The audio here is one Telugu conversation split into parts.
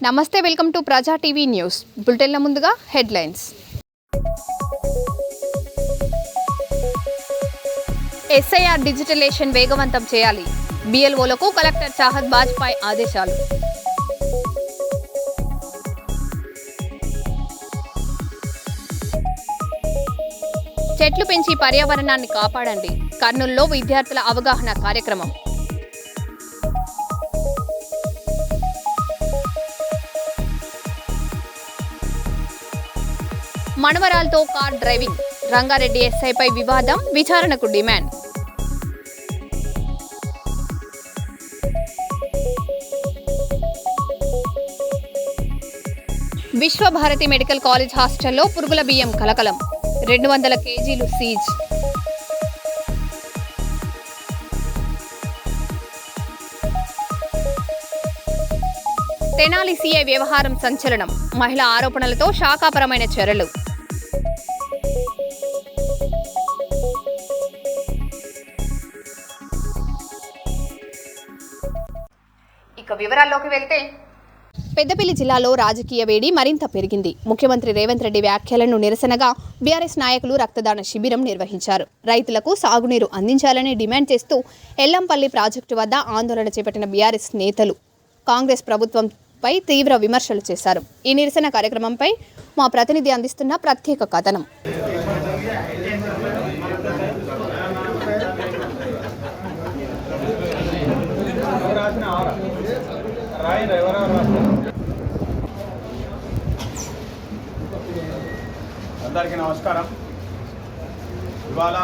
నమస్తే, వెల్కమ్ టు ప్రజా టీవీ న్యూస్ బులెటిన్ల ముందుగా హెడ్లైన్స్. ఎస్ఐఆర్ డిజిటలైజేషన్ వేగవంతం చేయాలి. బిఎల్ఓలకు కలెక్టర్ చాహద్ బాజ్పై ఆదేశాలు. చెట్లు పెంచి పర్యావరణాన్ని కాపాడండి. కర్నూలులో విద్యార్థుల అవగాహన కార్యక్రమం. మనవరాలతో కార్ డ్రైవింగ్. రంగారెడ్డి ఎస్ఐపై వివాదం, విచారణకు డిమాండ్. విశ్వభారతి మెడికల్ కాలేజ్ హాస్టల్లో పురుగుల బియ్యం కలకలం. 200 కేజీలు సీజ్. తెనాలి సీఐ వ్యవహారం సంచలనం. మహిళా ఆరోపణలతో శాఖాపరమైన చర్యలు. ఇక వివరాల్లోకి వెళ్తే, పెద్దపల్లి జిల్లాలో రాజకీయ వేడి మరింత పెరిగింది. ముఖ్యమంత్రి రేవంత్ రెడ్డి వ్యాఖ్యలను నిరసనగా బీఆర్ఎస్ నాయకులు రక్తదాన శిబిరం నిర్వహించారు. రైతులకు సాగునీరు అందించాలని డిమాండ్ చేస్తూ ఎల్లంపల్లి ప్రాజెక్టు వద్ద ఆందోళన చేపట్టిన బీఆర్ఎస్ నేతలు కాంగ్రెస్ ప్రభుత్వంపై తీవ్ర విమర్శలు చేశారు. ఈ నిరసన కార్యక్రమంపై మా ప్రతినిధి అందిస్తున్న ప్రత్యేక కథనం. అందరికీ నమస్కారం. ఇవాళ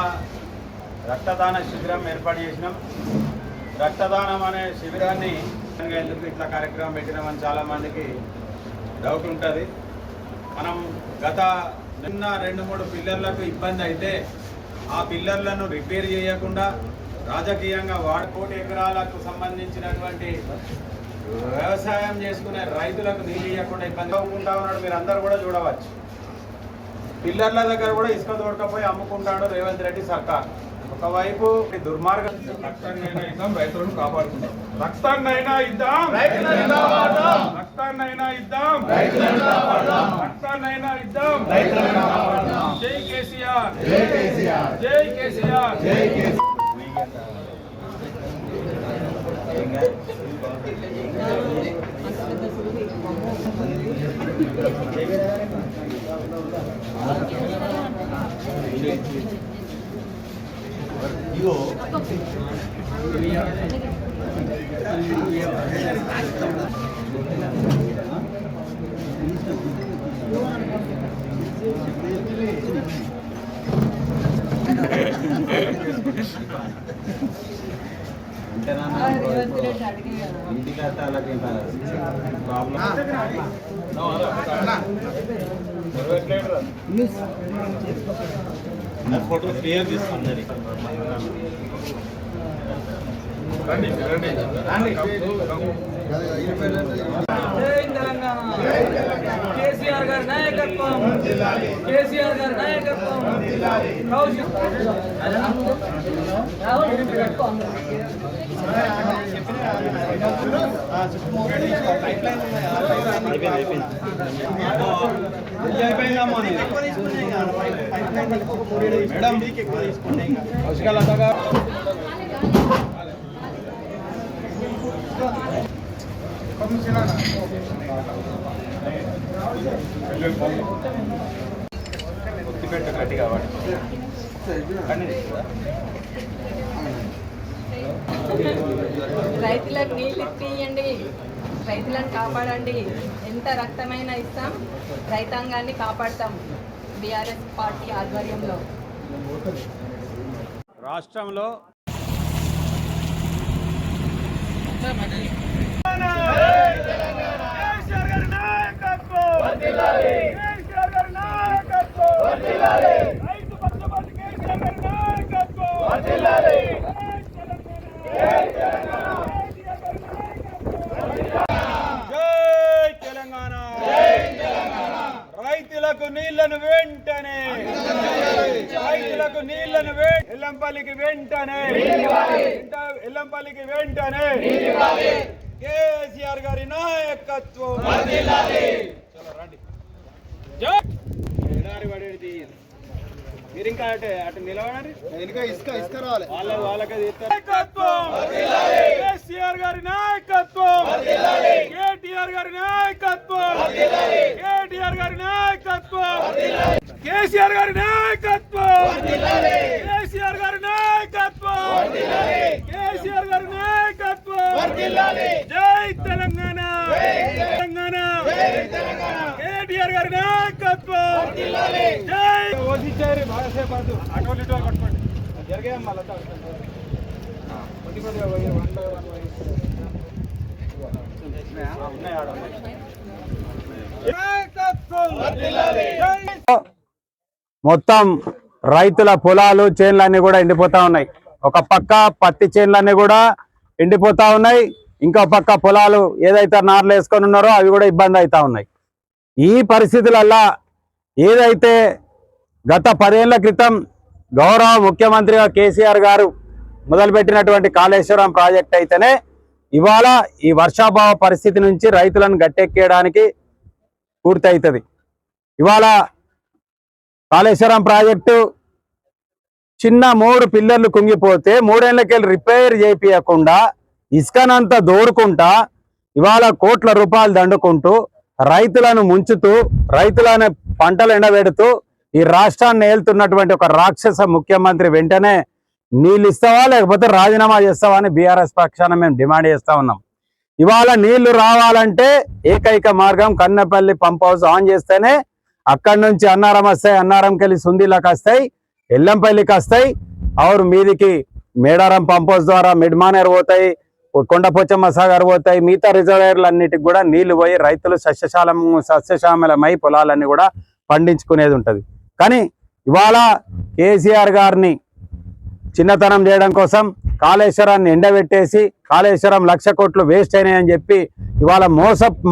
రక్తదాన శిబిరం ఏర్పాటు చేసినాం. రక్తదానం అనే శిబిరాన్ని ఎందుకు ఇట్లా కార్యక్రమం పెట్టినామని చాలామందికి డౌట్ ఉంటుంది. మనం నిన్న 2-3 పిల్లర్లకు ఇబ్బంది అయితే ఆ పిల్లర్లను రిపేర్ చేయకుండా రాజకీయంగా 1 కోటి ఎకరాలకు సంబంధించినటువంటి వ్యవసాయం చేసుకునే రైతులకు నీళ్ళు ఇవ్వకుండా ఇబ్బంది అవ్వకుండా ఉన్నాడు. మీరు అందరూ కూడా చూడవచ్చు. పిల్లర్ల దగ్గర కూడా ఇసుక దొరకపోయి అమ్ముకుంటాడు రేవంత్ రెడ్డి సర్కార్. ఒకవైపు దుర్మార్గం. రక్తాన్నైనా ఇద్దాం, రైతులను కాపాడుకుందాం. రక్తాన్నైనా ఇద్దాం, రక్తాన్నైనా ఇద్దాం, రక్తాన్నైనా ఇద్దాం. జై కేసీఆర్, జై కేసీఆర్, జై కేసీఆర్, జై కేసీఆర్. ఫోటో క్లియర్ తీసుకున్నది. కేసీఆర్ గారి నాయకత్వం, కేసీఆర్ గారి నాయకత్వం. రైతులకు నీళ్ళు ఇప్పియండి, రైతులను కాపాడండి. ఎంత రక్తమైనా ఇస్తాం, రైతాంగాన్ని కాపాడతాం. బీఆర్ఎస్ పార్టీ ఆధ్వర్యంలో రాష్ట్రంలో రైతులకు నీళ్లను వెంటనే, రైతులకు నీళ్లను ఎల్లంపల్లికి వెంటనే, ఎల్లంపల్లికి వెంటనే కేసీఆర్ గారి నాయకత్వం. చలో రండి. మీరు ఇంకా అటు నిలబడండి. వాళ్ళకి కేసీఆర్ గారి నాయకత్వం, కేటీఆర్ గారి నాయకత్వం, కేటీఆర్ గారి నాయకత్వం, కేసీఆర్ గారి నాయకత్వం, కేసీఆర్ గారి నాయకత్వం, కేసీఆర్ గారి నాయకత్వం. జై తెలంగాణ, తెలంగాణ, కేటీఆర్ గారి నాయకత్వం. జై ఓదిచ్చారు బాగాసేపు అటోలు ఇటో కట్టుకోండి జరిగే మళ్ళీ కొద్ది కొద్దిగా పోయి 1 by 1 మొత్తం రైతుల పొలాలు చేన్లన్నీ కూడా ఎండిపోతా ఉన్నాయి. ఒక పక్క పత్తి చేన్లన్నీ కూడా ఎండిపోతా ఉన్నాయి, ఇంకో పక్క పొలాలు ఏదైతే నార్లు వేసుకొని ఉన్నారో అవి కూడా ఇబ్బంది అవుతా ఉన్నాయి. ఈ పరిస్థితులల్లా ఏదైతే గత 10 ఏళ్ల క్రితం గౌరవ ముఖ్యమంత్రిగా కేసీఆర్ గారు మొదలుపెట్టినటువంటి కాళేశ్వరం ప్రాజెక్ట్ అయితేనే ఇవాళ ఈ వర్షాభావ పరిస్థితి నుంచి రైతులను గట్టెక్కేయడానికి పూర్తవుతుంది. ఇవాళ కాళేశ్వరం ప్రాజెక్టు చిన్న 3 పిల్లర్లు కుంగిపోతే 3 ఏళ్ళకెళ్ళి రిపేర్ చేయించకుండా ఇసుకనంతా దోరుకుంటా ఇవాళ కోట్ల రూపాయలు దండుకుంటూ రైతులను ముంచుతూ రైతులను పంటలు ఎండబెడుతూ ఈ రాష్ట్రాన్ని ఏలుతున్నటువంటి ఒక రాక్షస ముఖ్యమంత్రి వెంటనే నీళ్ళు ఇస్తావా లేకపోతే రాజీనామా చేస్తావా అని బీఆర్ఎస్ పక్షాన మేము డిమాండ్ చేస్తా ఉన్నాం. ఇవాళ నీళ్లు రావాలంటే ఏకైక మార్గం కన్నెపల్లి పంప్ హౌస్ ఆన్ చేస్తేనే అక్కడి నుంచి అన్నారం వస్తాయి, అన్నారంకి వెళ్ళి సుందీలకు వస్తాయి, ఎల్లంపల్లికి వస్తాయి, ఆరు మీదికి మేడారం పంప్ హౌస్ ద్వారా మిడ్మానేర్ పోతాయి, కొండపోచమ్మ సాగర్ పోతాయి, మిగతా రిజర్వాయర్లు అన్నిటికి కూడా నీళ్లు పోయి రైతులు సస్యశ్యామలమై పొలాలన్నీ కూడా పండించుకునేది ఉంటుంది. కానీ ఇవాళ కేసీఆర్ గారిని చిన్నతనం చేయడం కోసం కాళేశ్వరాన్ని ఎండబెట్టేసి కాళేశ్వరం 1,00,000 కోట్లు వేస్ట్ అయినాయని చెప్పి ఇవాళ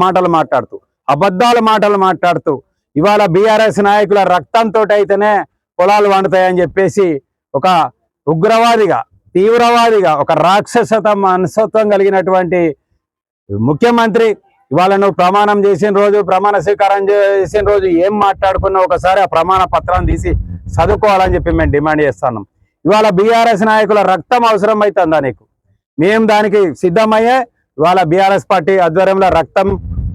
మాటలు మాట్లాడుతూ అబద్ధాల మాటలు మాట్లాడుతూ ఇవాళ బీఆర్ఎస్ నాయకుల రక్తంతో అయితేనే పొలాలు వండుతాయని చెప్పేసి ఒక ఉగ్రవాదిగా తీవ్రవాదిగా ఒక రాక్షసత మనస్తత్వం కలిగినటువంటి ముఖ్యమంత్రి ఇవాళ నువ్వు ప్రమాణం చేసిన రోజు ప్రమాణ స్వీకారం చేసిన రోజు ఏం మాట్లాడుకున్నా ఒకసారి ఆ ప్రమాణ పత్రాన్ని తీసి చదువుకోవాలని చెప్పి మేము డిమాండ్ చేస్తున్నాం. ఇవాళ బీఆర్ఎస్ నాయకుల రక్తం అవసరం అవుతుందా నీకు? మేము దానికి సిద్ధమయ్యే ఇవాళ బీఆర్ఎస్ పార్టీ ఆధ్వర్యంలో రక్తం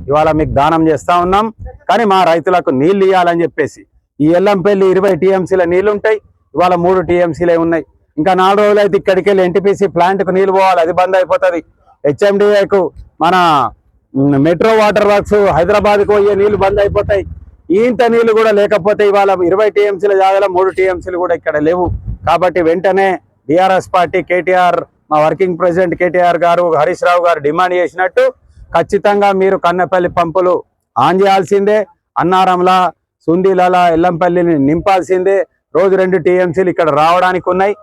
ఇవాళ మీకు దానం చేస్తా ఉన్నాం. కానీ మా రైతులకు నీళ్లు ఇవ్వాలని చెప్పేసి ఈ ఎల్లంపల్లి 20 టీఎంసీల నీళ్లు ఉంటాయి, ఇవాళ 3 టీఎంసీలే ఉన్నాయి. ఇంకా 4 రోజులు అయితే ఇక్కడికి వెళ్ళి ఎన్టీపీసీ ప్లాంట్కు నీళ్ళు పోవాలి, అది బంద్ అయిపోతుంది. హెచ్ఎండిఏకు మన మెట్రో వాటర్ వర్క్స్ హైదరాబాద్కు పోయే నీళ్లు బంద్ అయిపోతాయి. ఇంత నీళ్లు కూడా లేకపోతే ఇవాళ 20 టీఎంసీల జాగాలో 3 టీఎంసీలు కూడా ఇక్కడ లేవు. కాబట్టి వెంటనే బీఆర్ఎస్ పార్టీ కేటీఆర్ మా వర్కింగ్ ప్రెసిడెంట్ కేటీఆర్ గారు హరీష్ రావు గారు డిమాండ్ చేసినట్టు ఖచ్చితంగా మీరు కన్నెపల్లి పంపులు ఆన్ చేయాల్సిందే, అన్నారంలా సుందీలలా ఎల్లంపల్లిని నింపాల్సిందే. రోజు 2 టీఎంసీలు ఇక్కడ రావడానికి ఉన్నాయి.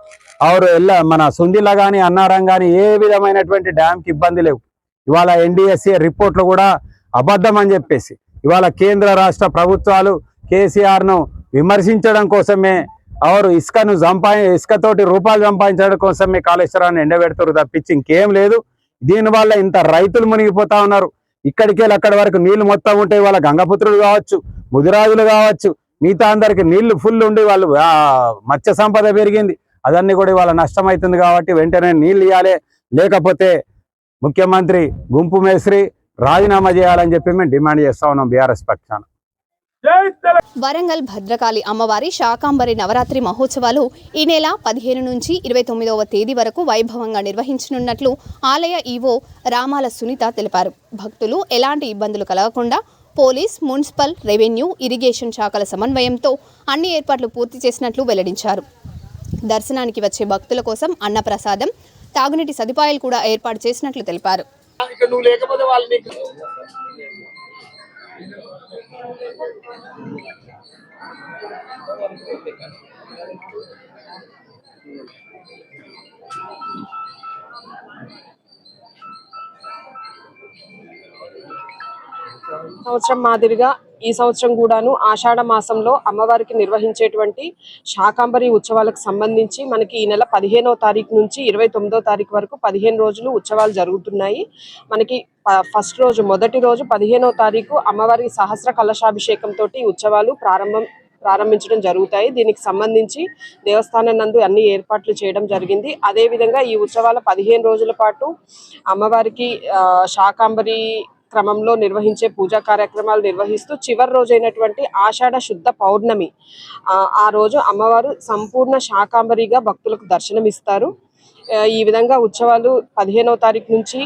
ఆరు మన సుందీల కానీ అన్నారం కానీ ఏ విధమైనటువంటి డ్యామ్కి ఇబ్బంది లేవు. ఇవాళ ఎన్డీఎస్ఏ రిపోర్ట్లు కూడా అబద్ధం అని చెప్పేసి ఇవాళ కేంద్ర రాష్ట్ర ప్రభుత్వాలు కేసీఆర్ను విమర్శించడం కోసమే ఆరు ఇసుకతోటి రూపాయలు సంపాదించడం కోసమే కాళేశ్వరాన్ని ఎండబెడుతారు తప్పించి ఇంకేం లేదు. దీనివల్ల ఇంత రైతులు మునిగిపోతా ఉన్నారు. ఇక్కడికి వెళ్ళి అక్కడి వరకు నీళ్లు మొత్తం ఉంటాయి. వాళ్ళ గంగపుత్రులు కావచ్చు, ముదిరాజులు కావచ్చు, మిగతా అందరికి నీళ్లు ఫుల్ ఉండి వాళ్ళు మత్స్య సంపద పెరిగింది, అదన్నీ కూడా ఇవాళ నష్టమవుతుంది. కాబట్టి వెంటనే నీళ్ళు ఇవ్వాలి, లేకపోతే ముఖ్యమంత్రి గుంపు మేస్త్రి రాజీనామా చేయాలని చెప్పి మేము డిమాండ్ చేస్తా ఉన్నాం బీఆర్ఎస్ పక్షాన. వరంగల్ భద్రకాళి అమ్మవారి శాకాంబరి నవరాత్రి మహోత్సవాలు ఈ నెల 15 నుంచి 29వ తేదీ వరకు వైభవంగా నిర్వహించనున్నట్లు ఆలయ ఈవో రామాల సునీత తెలిపారు. భక్తులు ఎలాంటి ఇబ్బందులు కలగకుండా పోలీస్, మున్సిపల్, రెవెన్యూ, ఇరిగేషన్ శాఖల సమన్వయంతో అన్ని ఏర్పాట్లు పూర్తి చేసినట్లు వెల్లడించారు. దర్శనానికి వచ్చే భక్తుల కోసం అన్నప్రసాదం, తాగునీటి సదుపాయాలు కూడా ఏర్పాటు చేసినట్లు తెలిపారు. సంవత్సరం మాదిరిగా ఈ సంవత్సరం కూడాను ఆషాఢ మాసంలో అమ్మవారికి నిర్వహించేటువంటి శాకాంబరి ఉత్సవాలకు సంబంధించి మనకి ఈ నెల 15వ తారీఖు నుంచి 29వ తారీఖు వరకు 15 రోజులు ఉత్సవాలు జరుగుతున్నాయి. మనకి ఫస్ట్ రోజు మొదటి రోజు 15వ తారీఖు అమ్మవారి సహస్ర కలశాభిషేకంతో ఉత్సవాలు ప్రారంభించడం జరుగుతాయి. దీనికి సంబంధించి దేవస్థానం నందు అన్ని ఏర్పాట్లు చేయడం జరిగింది. అదే విధంగా ఈ ఉత్సవాల 15 రోజుల పాటు అమ్మవారికి శాకాంబరి క్రమంలో నిర్వహించే పూజా కార్యక్రమాలు నిర్వహిస్తూ చివరి రోజైనటువంటి ఆషాఢ శుద్ధ పౌర్ణమి ఆ రోజు అమ్మవారు సంపూర్ణ శాకాంబరిగా భక్తులకు దర్శనమిస్తారు. ఈ విధంగా ఉత్సవాలు 15వ తారీఖు నుంచి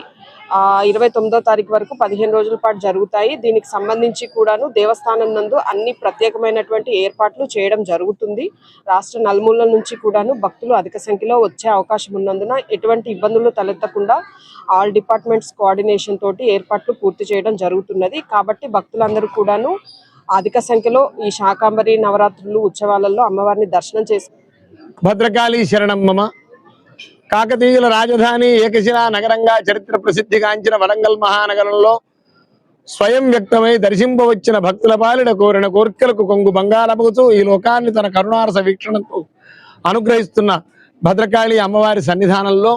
29వ తారీఖు వరకు 15 రోజుల పాటు జరుగుతాయి. దీనికి సంబంధించి కూడాను దేవస్థానం నందు అన్ని ప్రత్యేకమైనటువంటి ఏర్పాట్లు చేయడం జరుగుతుంది. రాష్ట్ర నలుమూలల నుంచి కూడాను భక్తులు అధిక సంఖ్యలో వచ్చే అవకాశం ఉన్నందున ఎటువంటి ఇబ్బందులు తలెత్తకుండా ఆల్ డిపార్ట్మెంట్స్ కోఆర్డినేషన్ తోటి ఏర్పాట్లు పూర్తి చేయడం జరుగుతున్నది. కాబట్టి భక్తులందరూ కూడాను అధిక సంఖ్యలో ఈ శాకాంబరి నవరాత్రులు ఉత్సవాలలో అమ్మవారిని దర్శనం చేసి భద్రకాళీ శరణం మమ. కాకతీయుల రాజధాని ఏకశిలా నగరంగా చరిత్ర ప్రసిద్ధిగాంచిన వరంగల్ మహానగరంలో స్వయం వ్యక్తమై దర్శింపవచ్చిన భక్తుల పాలిన కోరిన కోర్కెలకు కొంగు బంగారపుతూ ఈ లోకాన్ని తన కరుణారస వీక్షణంతో అనుగ్రహిస్తున్న భద్రకాళి అమ్మవారి సన్నిధానంలో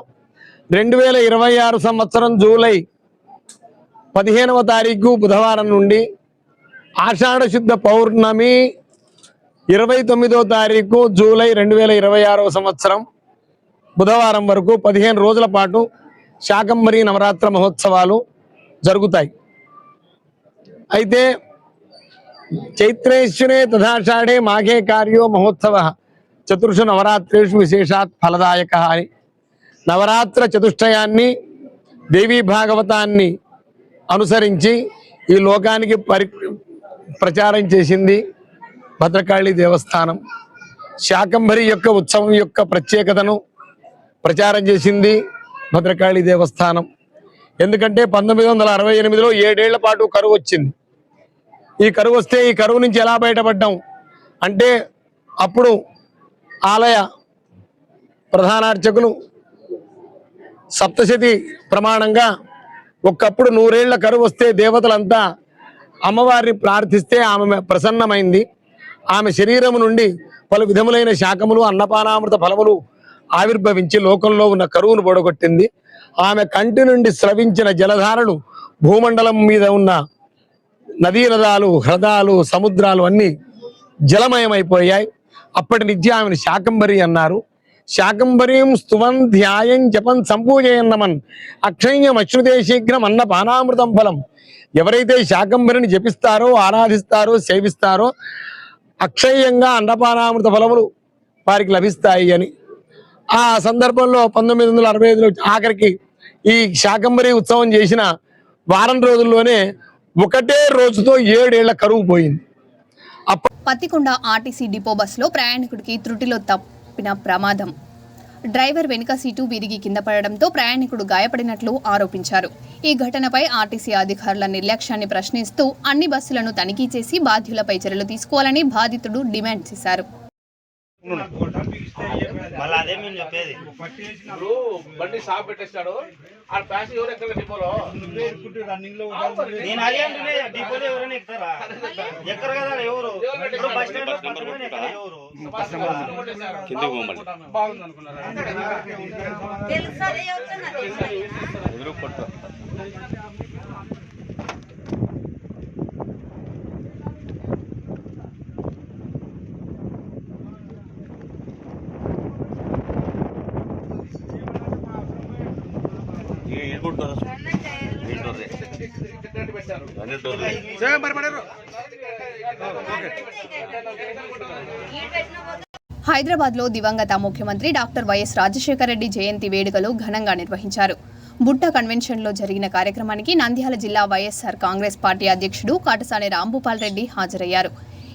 2026 సంవత్సరం జూలై 15వ తారీఖు బుధవారం నుండి ఆషాఢ శుద్ధ పౌర్ణమి 29వ తారీఖు జూలై 2026 సంవత్సరం బుధవారం వరకు 15 రోజుల పాటు శాకంబరి నవరాత్ర మహోత్సవాలు జరుగుతాయి. అయితే చైత్రేశ్వరే తథాషాఢే మాఘే కార్యో మహోత్సవ చతుర్షు నవరాత్రేషు విశేషాత్ ఫలదాయక అని నవరాత్ర చతుష్టయాన్ని దేవీ భాగవతాన్ని అనుసరించి ఈ లోకానికి ప్రచారం చేసింది భద్రకాళి దేవస్థానం. శాకంబరి యొక్క ఉత్సవం యొక్క ప్రత్యేకతను ప్రచారం చేసింది భద్రకాళి దేవస్థానం. ఎందుకంటే 1968లో 7 ఏళ్ల పాటు కరువు వచ్చింది. ఈ కరువు వస్తే ఈ కరువు నుంచి ఎలా బయటపడ్డాం అంటే అప్పుడు ఆలయ ప్రధానార్చకులు సప్తశతి ప్రమాణంగా ఒకప్పుడు 100 ఏళ్ల కరువు వస్తే దేవతలంతా అమ్మవారిని ప్రార్థిస్తే ఆమె ప్రసన్నమైంది. ఆమె శరీరము నుండి పలు విధములైన శాఖములు అన్నపానామృత ఫలములు ఆవిర్భవించి లోకంలో ఉన్న కరువును బొడగొట్టింది. ఆమె కంటి నుండి స్రవించిన జలధారలు భూమండలం మీద ఉన్న నదీ నదాలు హ్రదాలు సముద్రాలు అన్నీ జలమయమైపోయాయి. అప్పటి నుంచి ఆమెను శాకంబరి అన్నారు. శాకంబరీం స్తువన్ ధ్యాయం జపన్ సంపూజయన్నమన్ అక్షయ్యం అశ్రుతే శీఘ్రం అన్న పానామృతం ఫలం. ఎవరైతే శాకంబరిని జపిస్తారో ఆరాధిస్తారో సేవిస్తారో అక్షయంగా అన్నపానామృత ఫలములు వారికి లభిస్తాయి అని. ఆ సందర్భంలో 1965లో ఆఖరికి ఈ శాకంబరి ఉత్సవం చేసిన వారం రోజుల్లోనే ఒకటే రోజుతో 7 ఏళ్ల కరువు పోయింది. పత్తికొండ ఆర్టీసీ డిపో బస్సులో ప్రయాణికుడికి త్రుటిలో తప్పిన ప్రమాదం. డ్రైవర్ వెనుక సీటు విరిగి కింద పడడంతో ప్రయాణికుడు గాయపడినట్లు ఆరోపించారు. ఈ ఘటనపై ఆర్టీసీ అధికారుల నిర్లక్ష్యాన్ని ప్రశ్నిస్తూ అన్ని బస్సులను తనిఖీ చేసి బాధ్యులపై చర్యలు తీసుకోవాలని బాధితుడు డిమాండ్ చేశారు. అదే మేము చెప్పేది ఇప్పుడు బండి షాప్ పెట్టేస్తాడు ఆ ప్యాసింగ్ ఎవరు ఎక్కడ డిపోలో రన్నింగ్ లో నేను అదే అంటే డిపోలో ఎవరైనా ఎక్కుతారా ఎక్కరు కదా ఎవరు బస్ స్టాండ్ ఎవరు బాగుంది అనుకున్నారా హైదరాబాద్ లో దివంగత ముఖ్యమంత్రి డాక్టర్ వైఎస్ రాజశేఖర రెడ్డి జయంతి వేడుకలు ఘనంగా నిర్వహించారు. బుట్ట కన్వెన్షన్ లో జరిగిన కార్యక్రమానికి నంద్యాల జిల్లా వైఎస్ఆర్ కాంగ్రెస్ పార్టీ అధ్యక్షుడు కాటసాని రాంభూపాల్ రెడ్డి హాజరయ్యారు.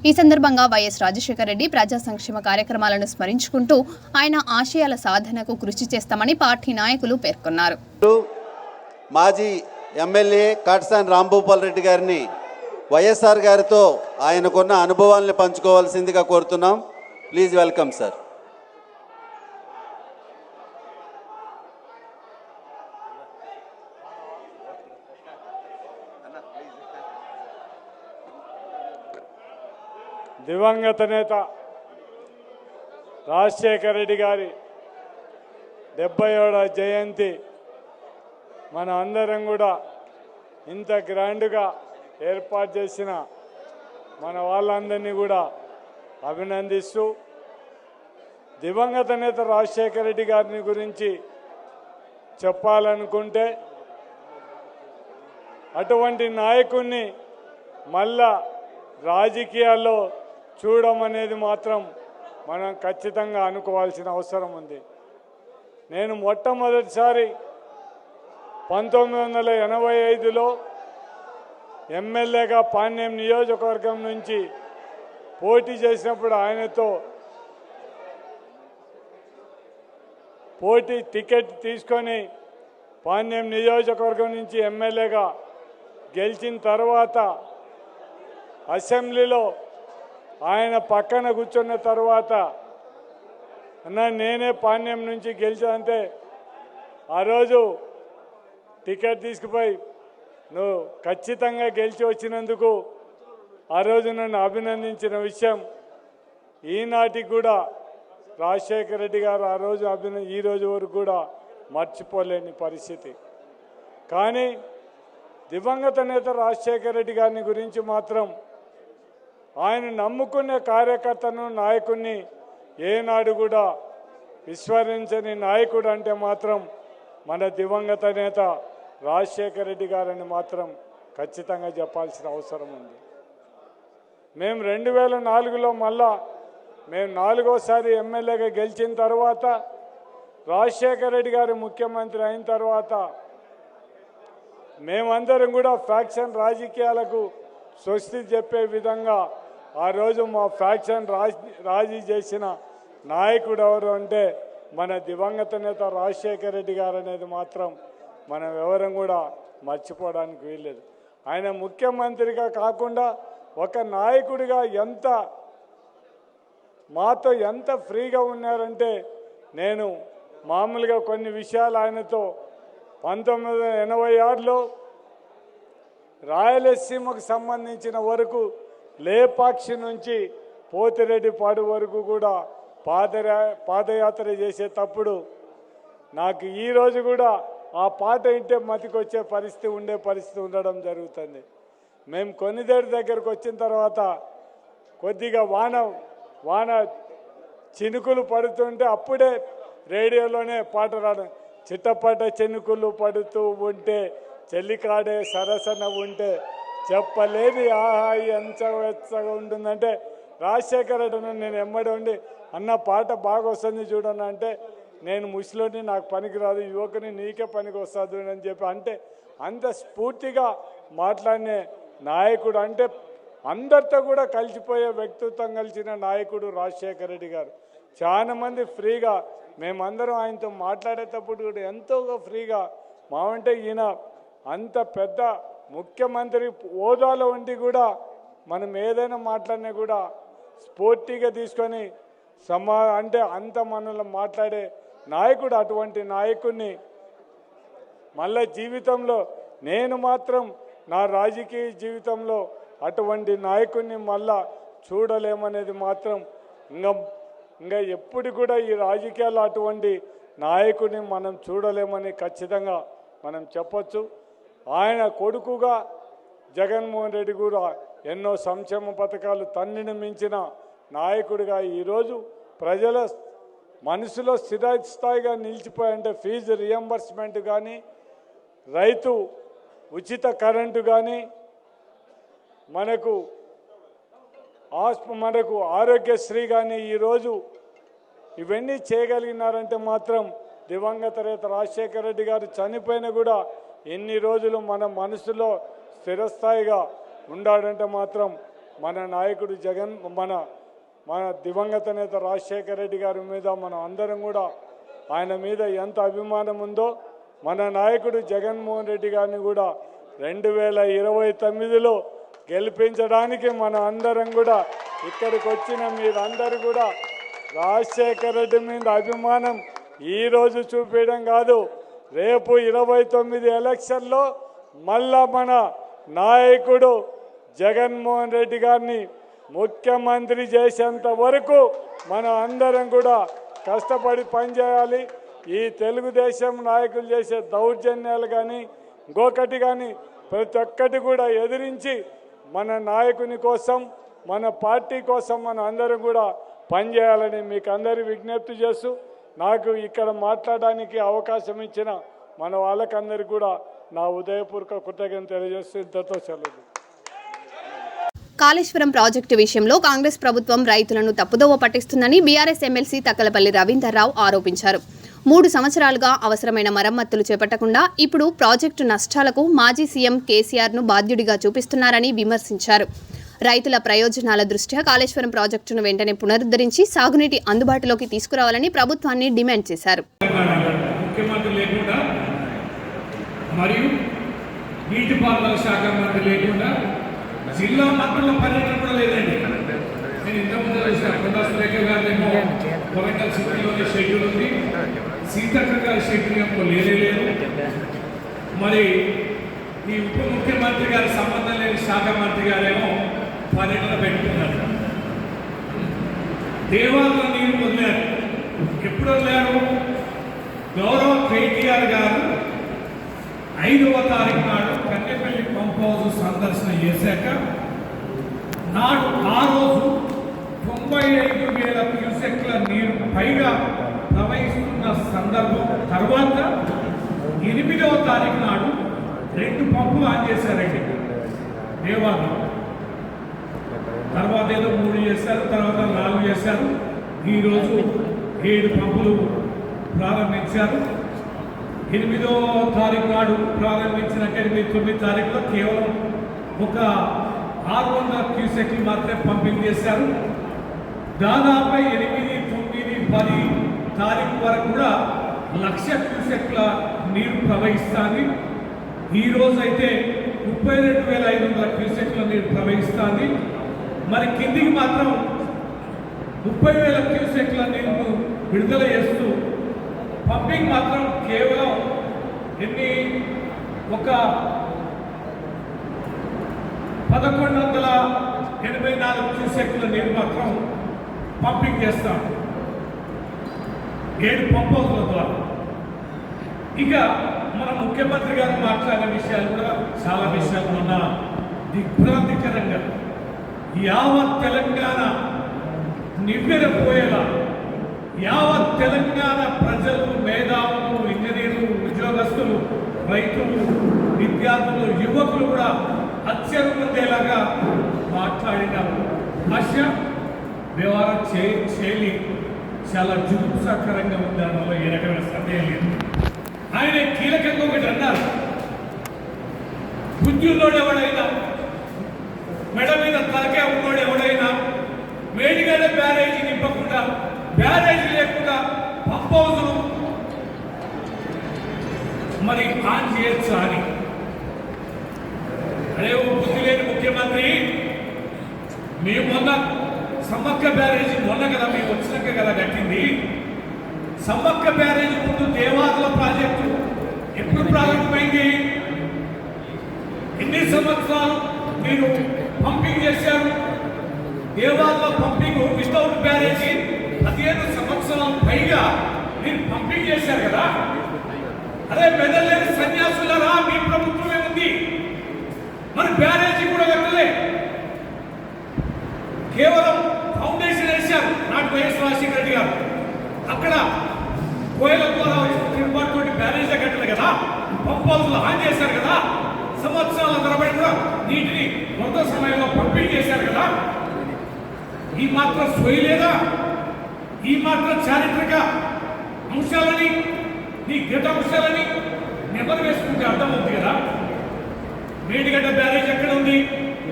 ఈ సందర్భంగా వైఎస్ రాజశేఖర రెడ్డి ప్రజా సంక్షేమ కార్యక్రమాలను స్మరించుకుంటూ ఆయన ఆశయాల సాధనకు కృషి చేస్తామని పార్టీ నాయకులు పేర్కొన్నారు. మాజీ ఎమ్మెల్యే కాటసాని రాంభూపాల్ రెడ్డి గారిని వైఎస్ఆర్ గారితో ఆయనకున్న అనుభవాలను పంచుకోవాల్సిందిగా కోరుతున్నాం. Please welcome sir. దివంగత నేత రాజశేఖర రెడ్డి గారి 77వ జయంతి మన అందరం కూడా ఇంత గ్రాండ్గా ఏర్పాటు చేసిన మన వాళ్ళందరినీ కూడా అభినందిస్తూ దివంగత నేత రాజశేఖర రెడ్డి గారిని గురించి చెప్పాలనుకుంటే అటువంటి నాయకుడిని మళ్ళా రాజకీయాల్లో చూడమనేది మాత్రం మనం ఖచ్చితంగా అనుకోవాల్సిన అవసరం ఉంది. నేను మొట్టమొదటిసారి 1985లో ఎమ్మెల్యేగా పాణ్యం నియోజకవర్గం నుంచి పోటీ చేసినప్పుడు ఆయనతో పోటీ టికెట్ తీసుకొని పాణ్యం నియోజకవర్గం నుంచి ఎమ్మెల్యేగా గెలిచిన తర్వాత అసెంబ్లీలో ఆయన పక్కన కూర్చున్న తర్వాత అన్న నేనే పాణ్యం నుంచి గెలిచానంటే ఆ రోజు టికెట్ తీసుకుపోయి నువ్వు ఖచ్చితంగా గెలిచి వచ్చినందుకు ఆ రోజు నన్ను అభినందించిన విషయం ఈనాటికి కూడా రాజశేఖర రెడ్డి గారు ఆ రోజు ఈ రోజు వరకు కూడా మర్చిపోలేని పరిస్థితి. కానీ దివంగత నేత రాజశేఖర రెడ్డి గారిని గురించి మాత్రం ఆయన నమ్ముకునే కార్యకర్తను నాయకుడిని ఏనాడు కూడా విస్మరించని నాయకుడు అంటే మాత్రం మన దివంగత నేత రాజశేఖర రెడ్డి గారని మాత్రం ఖచ్చితంగా చెప్పాల్సిన అవసరం ఉంది. మేము 2004లో మళ్ళా మేము 4వసారి ఎమ్మెల్యేగా గెలిచిన తర్వాత రాజశేఖర రెడ్డి గారు ముఖ్యమంత్రి అయిన తర్వాత మేమందరం కూడా ఫ్యాక్షన్ రాజకీయాలకు స్వస్తి చెప్పే విధంగా ఆ రోజు మా ఫ్యాక్షన్ రాజీ చేసిన నాయకుడు ఎవరు అంటే మన దివంగత నేత రాజశేఖర రెడ్డి గారు అనేది మాత్రం మనం ఎవరం కూడా మర్చిపోవడానికి వీల్లేదు. ఆయన ముఖ్యమంత్రిగా కాకుండా ఒక నాయకుడిగా మాతో ఎంత ఫ్రీగా ఉన్నారంటే నేను మామూలుగా కొన్ని విషయాలు ఆయనతో 1986లో రాయలసీమకు సంబంధించిన వరకు లేపాక్షి నుంచి పోతిరెడ్డిపాడు వరకు కూడా పాదయాత్ర చేసేటప్పుడు నాకు ఈరోజు కూడా ఆ పాట వింటే మతికొచ్చే పరిస్థితి ఉండడం జరుగుతుంది. మేము కొన్నిదేడు దగ్గరకు వచ్చిన తర్వాత కొద్దిగా వాన చినుకులు పడుతుంటే అప్పుడే రేడియోలోనే పాట రావడం, చిట్టపట చినుకులు పడుతూ ఉంటే చెల్లికాడే సరసన ఉంటే చెప్పలేని ఆహా ఎంత వెచ్చగా ఉంటుందంటే రాజశేఖర రెడ్డి నేను ఎమ్మడి ఉండి అన్న పాట బాగా వస్తుంది చూడన్న అంటే నేను ముసలిని నాకు పనికి రాదు, యువకుని నీకే పనికి వస్తుంది అని చెప్పి అంటే అంత స్ఫూర్తిగా మాట్లాడినే నాయకుడు, అంటే అందరితో కూడా కలిసిపోయే వ్యక్తిత్వం కలిసిన నాయకుడు రాజశేఖర రెడ్డి గారు. చాలా మంది ఫ్రీగా మేమందరం ఆయనతో మాట్లాడేటప్పుడు కూడా ఎంతో ఫ్రీగా మావంటే ఈయన అంత పెద్ద ముఖ్యమంత్రి హోదాలో ఉండి కూడా మనం ఏదైనా మాట్లాడినా కూడా స్ఫూర్తిగా తీసుకొని అంటే అంత మనలో మాట్లాడే నాయకుడు. అటువంటి నాయకుడిని మళ్ళీ జీవితంలో నేను మాత్రం నా రాజకీయ జీవితంలో అటువంటి నాయకుడిని మళ్ళా చూడలేమనేది మాత్రం ఇంకా ఎప్పుడు కూడా ఈ రాజకీయాల్లో అటువంటి నాయకుడిని మనం చూడలేమని ఖచ్చితంగా మనం చెప్పొచ్చు. ఆయన కొడుకుగా జగన్మోహన్ రెడ్డి కూడా ఎన్నో సంక్షేమ పథకాలు తన్నిని మించిన నాయకుడిగా ఈరోజు ప్రజల మనసులో స్థిరస్థాయిగా నిలిచిపోయాయంటే ఫీజు రియంబర్స్మెంట్ కానీ, రైతు ఉచిత కరెంటు కానీ, మనకు ఆరోగ్యశ్రీ కానీ ఈరోజు ఇవన్నీ చేయగలిగినారంటే మాత్రం దివంగత నేత రాజశేఖర రెడ్డి గారు చనిపోయినా కూడా ఎన్ని రోజులు మన మనసులో స్థిరస్థాయిగా ఉండాడంటే మాత్రం మన నాయకుడు మన దివంగత నేత రాజశేఖర రెడ్డి గారి మీద మనం అందరం కూడా ఆయన మీద ఎంత అభిమానం ఉందో మన నాయకుడు జగన్మోహన్ రెడ్డి గారిని కూడా 2029లో గెలిపించడానికి మన అందరం కూడా ఇక్కడికి వచ్చిన మీరందరూ కూడా రాజశేఖర రెడ్డి మీద అభిమానం ఈరోజు చూపించడం కాదు, రేపు 29 ఎలక్షన్లో మళ్ళా మన నాయకుడు జగన్మోహన్ రెడ్డి గారిని ముఖ్యమంత్రి చేసేంత వరకు మనం అందరం కూడా కష్టపడి పనిచేయాలి. ఈ తెలుగుదేశం నాయకులు చేసే దౌర్జన్యాలు కానీ ఇంకొకటి కానీ ప్రతి ఒక్కటి కూడా ఎదిరించి మన నాయకుని కోసం మన పార్టీ కోసం మనం అందరం కూడా పనిచేయాలని మీకు అందరి విజ్ఞప్తి చేస్తూ నాకు ఇక్కడ మాట్లాడడానికి అవకాశం ఇచ్చిన మన వాళ్ళకందరికీ కూడా నా ఉదయపూర్వక కృతజ్ఞతలు తెలియజేస్తూ ఇంతతో సెలవు. కాళేశ్వరం ప్రాజెక్టు విషయంలో కాంగ్రెస్ ప్రభుత్వం రైతులను తప్పుదోవ పట్టిస్తుందని బీఆర్ఎస్ ఎమ్మెల్సీ తక్కలపల్లి రవీందర్రావు ఆరోపించారు. 3 సంవత్సరాలుగా అవసరమైన మరమ్మతులు చేపట్టకుండా ఇప్పుడు ప్రాజెక్టు నష్టాలకు మాజీ సీఎం కేసీఆర్ను బాధ్యుడిగా చూపిస్తున్నారని విమర్శించారు. రైతుల ప్రయోజనాల దృష్ట్యా కాళేశ్వరం ప్రాజెక్టును వెంటనే పునరుద్ధరించి సాగునీటి అందుబాటులోకి తీసుకురావాలని ప్రభుత్వాన్ని డిమాండ్ చేశారు. ముఖ్యమంత్రి లేకుండా మరియు నీటిపారుదల శాఖ మంత్రి లేకుండా జిల్లా మంత్రుల పర్యటన కూడా లేదండి. నేను ఇంతకుముందు చూసాను, కొండా సురేఖ గారినేమో వరంగల్ సిటీలోనే షెడ్యూల్ ఉంది, సీతక్క గారి షెడ్యూల్ ఏమో లేదు. మరి ఈ ఉప ముఖ్యమంత్రి గారి సంబంధం లేని శాఖ మంత్రి గారేమో పర్యటన పెట్టుకున్నారు. దేవాలయ నీరు వదిలారు. ఎప్పుడు వదిలారు? గౌరవ కేటీఆర్ గారు 5వ తారీఖు నాడు కన్నెపల్లి పంప్ హౌస్ సందర్శన చేశాక ఆ రోజు 95,000 క్యూసెక్ల నీరు పైగా ప్రవహిస్తున్న సందర్భం తర్వాత 8వ తారీఖు నాడు 2 పంపులు ఆన్ చేశారండి దేవాలయం. తర్వాత ఏదో 3 చేశారు, తర్వాత 4 చేశారు. ఈరోజు 7 పంపులు ప్రారంభించారు. 8వ తారీఖు నాడు ప్రారంభించిన 9 తారీఖులో కేవలం ఒక 600 క్యూసెక్లు మాత్రమే పంపింగ్ చేశారు. దాదాపు 8, 9, 10 తారీఖు వరకు కూడా 1,00,000 క్యూసెక్ల నీరు ప్రవహిస్తుంది. ఈరోజు అయితే 32,500 క్యూసెక్ల నీరు ప్రవహిస్తుంది. మరి కిందికి మాత్రం 30,000 క్యూసెక్ల నీరును విడుదల చేస్తూ పంపింగ్ మాత్రం కేవలం ఒక 1,184 క్యూసెక్ల నీరు మాత్రం పంపింగ్ చేస్తాం 7 పంప్ హౌస్ల ద్వారా. ఇక మన ముఖ్యమంత్రి గారు మాట్లాడిన విషయాలు కూడా చాలా విషయాలు ఉన్న దిగ్భ్రాంతికరంగా యావత్ తెలంగాణ నివ్వెరపోయేలా, యావత్ తెలంగాణ ప్రజలు, మేధావులు, ఇంజనీర్లు, ఉద్యోగస్తులు, రైతులు, విద్యార్థులు, యువకులు కూడా అత్యరుందేలాగా మాట్లాడిన భాష, వ్యవహారం శైలి చాలా జుగుప్సాకరంగా ఉంది. దానివల్ల ఏ రకమైన సందేహం లేదు. ఆయన కీలకంగా ఒకటి అన్నారు, బుద్ధిలోడు ఎవడైనా, మెడ మీద తలకే ఉన్నోడు ఎవడైనా మేడిగడ్డ బ్యారేజీ నింపకుండా, బ్యారేజీ లేకుండా పంప్ హౌస్లు మరి ఆన్ చేయొచ్చా అని. అదే బుద్ధి లేని ముఖ్యమంత్రి, మేము మొన్న సమ్మక్క బ్యారేజీ మొన్న కదా మేము వచ్చినాక కదా కట్టింది. సమ్మక్క బ్యారేజీ ముందు దేవాదుల ప్రాజెక్టు ఎప్పుడు ప్రారంభమైంది? ఎన్ని సంవత్సరాలు మీరు పంపింగ్ చేశారు? దేవాదుల పంపింగ్ వితౌట్ బ్యారేజీ 15 సంవత్సరాల పైగా మీరు పంపింగ్ చేశారు కదా. అదే మెదలేని సన్యాసులరా, మీ ప్రభుత్వమే ఉంది, మరి బ్యారేజీ కూడా కట్టలే. కేవలం ఫౌండేషన్ వేశారు నాటి వైఎస్ రాజశేఖర రెడ్డి గారు. అక్కడ కోయల ద్వారా తిరుగుబాటు బ్యారేజీ కట్టలే కదా, పంప్ హౌస్లు ఆన్ చేశారు కదా, సంవత్సరాల తరబడి కూడా నీటిని కొంత సమయంలో పంపిణీ చేశారు కదా. ఈ మాత్రం సోయి లేదా? ఈ మాత్రం చారిత్రక అంశాలని, ఈ గత అంశాలని నెమరు వేసుకుంటే అర్థమవుతుంది కదా. మేడిగడ్డ బ్యారేజ్ ఎక్కడ ఉంది?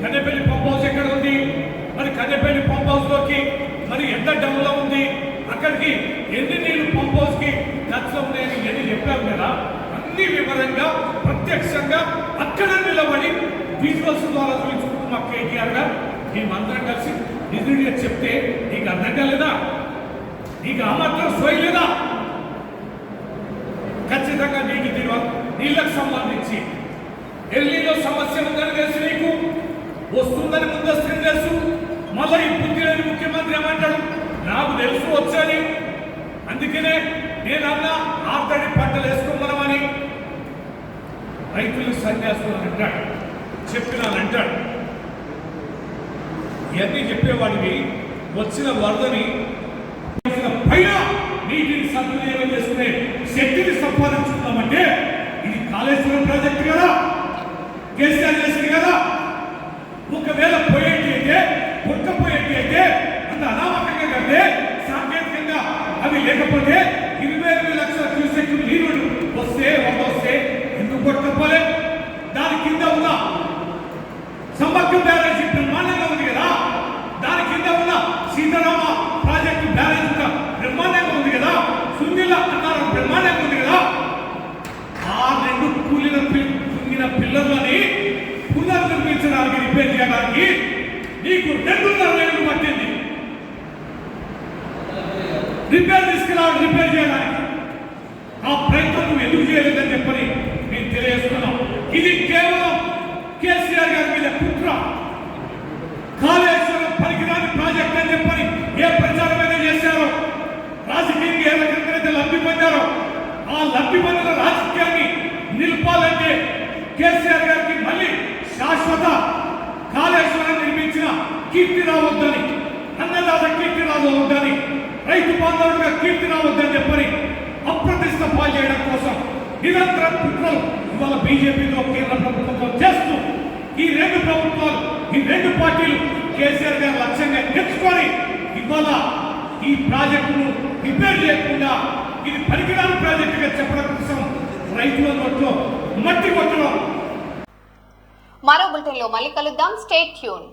కన్నెపల్లి పంప్ హౌస్ ఎక్కడ ఉంది? మరి కన్నెపల్లి పంప్ హౌస్ లోకి మరి ఎంత డౌన్లో ఉంది? అక్కడికి ఎన్ని నీళ్లు పంప్ హౌస్ కి ఖర్చు ఉన్నాయని ఎన్ని చెప్పారు కదా. అన్ని వివరంగా ప్రత్యక్షంగా అక్కడ నిలబడి విజువల్స్ ద్వారా చూపించుకుంటున్న కేటీఆర్ గారు మేమందరం కలిసి నిధుడిగా చెప్తే నీకు అర్థం కాలేదా? నీకు ఆ మాత్రం సోయి లేదా? ఖచ్చితంగా నీళ్లకు సంబంధించి ఎల్లీలో సమస్య ఉందని తెలుసు, నీకు వస్తుందని ముందస్తు తెలుసు, మళ్ళీ ముఖ్యమంత్రి ఏమంటాడు, నాకు తెలుసు వచ్చని, అందుకనే నేనన్నా ఆర్దడి పంటలు వేసుకోమనమని రైతులు సన్యాసులని అంటాడు, చెప్పినానంటాడు. ఇవన్నీ చెప్పేవాడివి వచ్చిన వరదని పైన నీటిని సద్వినియోగం చేసుకునే శక్తిని సంపాదించుకున్నామంటే ఇది కాళేశ్వరం ప్రాజెక్టు కదా, కేసీఆర్ చేసింది కదా. ఒకవేళ పోయేటి అయితే పుట్టపోయేటి అయితే అంత అనామకంగా కడితే సాంకేతికంగా అవి లేకపోతే 22 లక్షల క్యూసెక్ నీరు వస్తే వస్తే ఎందుకు కొట్టకపోలే? దాని కింద ఉన్న సమ్మక్క బ్యారేజీ బ్రహ్మాండంగా ఉంది కదా, దాని కింద ఉన్న సీతారామ ప్రాజెక్టు బ్యారేజ్ బ్రహ్మాండంగా ఉంది కదా, సుందిల్ల అన్నారు బ్రహ్మాండంగా ఉంది కదా. ఆ రెండు కుంగిన పిల్లర్లని పునర్నిర్మించడానికి, రిపేర్ చేయడానికి నీకు 2.5 ఏళ్ళు పట్టింది. రిపేర్ చేయడానికి ఆ ప్రయత్నం నువ్వు ఎందుకు చేయలేదని చెప్పని నేను తెలియజేస్తున్నాం. ఇది కేవలం కేసీఆర్ గారి మీద కుట్ర. కాళేశ్వరం పనికిరాని ప్రాజెక్ట్ అని చెప్పని ఏ ప్రచారమైనా చేశారో, రాజకీయంగా ఏ రకంగా లబ్ధి పొందారో, ఆ లబ్ధి పొందిన రాజకీయాన్ని నిలపాలంటే కేసీఆర్ గారికి మళ్ళీ శాశ్వత కాళేశ్వరం నిర్మించిన కీర్తి రావద్దని, అన్నదాత కీర్తి రావద్దని, రైతు బాంధవుడుగా కీర్తి రావద్దని చెప్పని అప్రతిష్ట పాలు చేయడం కోసం నిరంతరం కుట్రలు ఇవాళ బీజేపీతో కేంద్ర ప్రభుత్వంతో చేస్తూ ఈ రెండు పార్టీలు కేసీఆర్ గారు లక్ష్యంగా తెచ్చుకొని ఇవాళ ఈ ప్రాజెక్టును రిపేర్ చేయకుండా ఇది పనికిరాని ప్రాజెక్టుగా చెప్పడం కోసం రైతుల నోట్లో మట్టి కొట్టడం. మరో బులెటిన్లో మళ్ళీ కలుద్దాం. Stay tune.